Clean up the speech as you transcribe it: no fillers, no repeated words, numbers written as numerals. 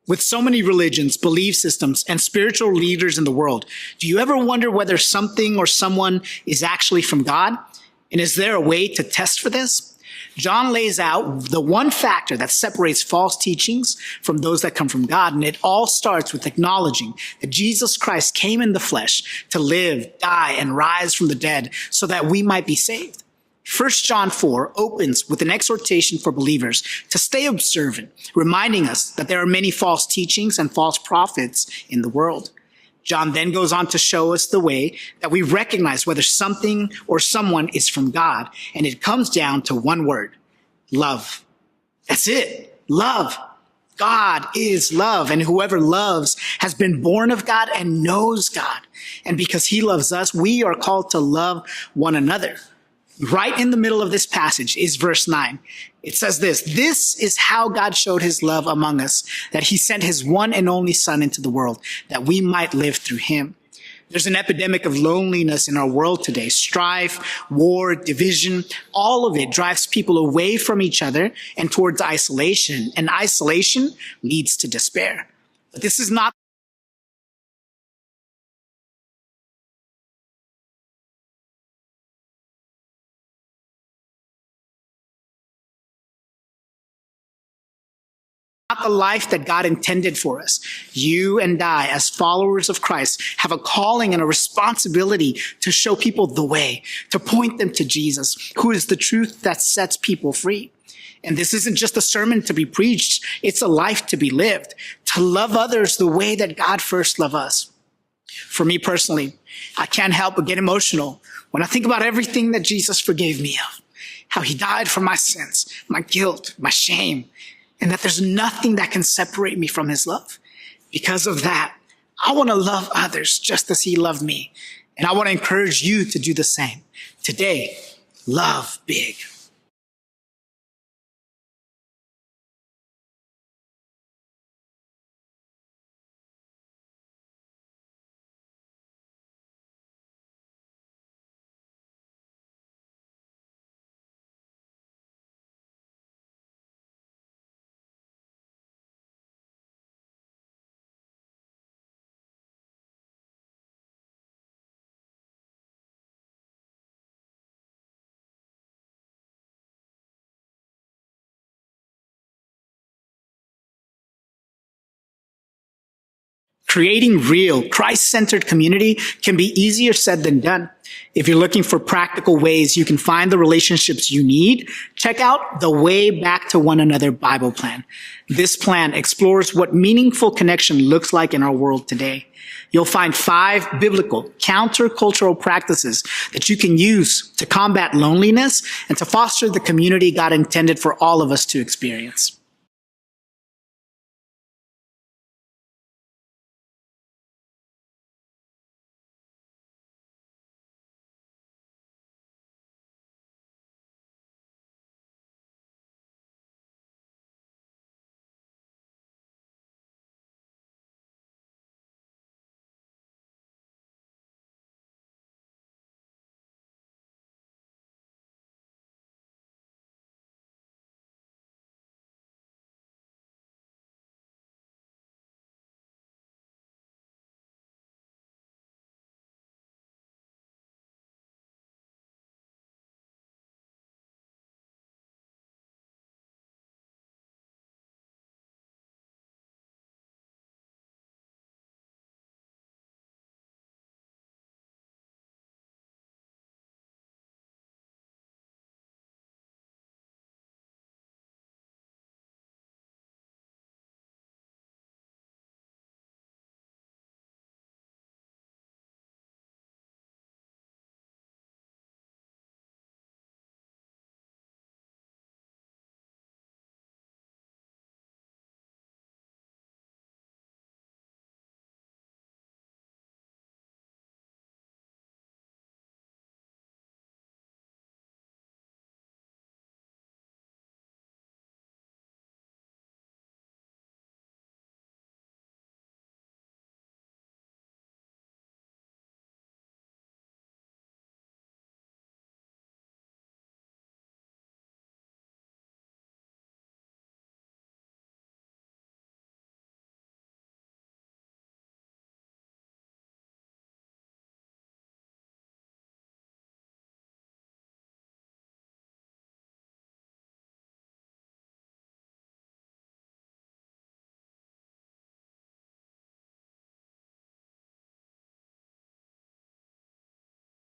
With so many religions, belief systems, and spiritual leaders in the world, do you ever wonder whether something or someone is actually from God? And is there a way to test for this? John lays out the one factor that separates false teachings from those that come from God, and it all starts with acknowledging that Jesus Christ came in the flesh to live, die, and rise from the dead so that we might be saved. 1 John 4 opens with an exhortation for believers to stay observant, reminding us that there are many false teachings and false prophets in the world. John then goes on to show us the way that we recognize whether something or someone is from God, and it comes down to one word: love. That's it. Love. God is love, and whoever loves has been born of God and knows God. And because he loves us, we are called to love one another. Right in the middle of this passage is verse 9. It says this is how God showed his love among us, that he sent his one and only Son into the world, that we might live through him. There's an epidemic of loneliness in our world today. Strife, war, division, all of it drives people away from each other and towards isolation. And isolation leads to despair. But this is not the life that God intended for us. You and I, as followers of Christ, have a calling and a responsibility to show people the way, to point them to Jesus, who is the truth that sets people free. And this isn't just a sermon to be preached, it's a life to be lived, to love others the way that God first loved us. For me personally, I can't help but get emotional when I think about everything that Jesus forgave me of, how he died for my sins, my guilt, my shame, and that there's nothing that can separate me from his love. Because of that, I want to love others just as he loved me. And I want to encourage you to do the same. Today, love big. Creating real, Christ-centered community can be easier said than done. If you're looking for practical ways you can find the relationships you need, check out the Way Back to One Another Bible Plan. This plan explores what meaningful connection looks like in our world today. You'll find 5 biblical, countercultural practices that you can use to combat loneliness and to foster the community God intended for all of us to experience.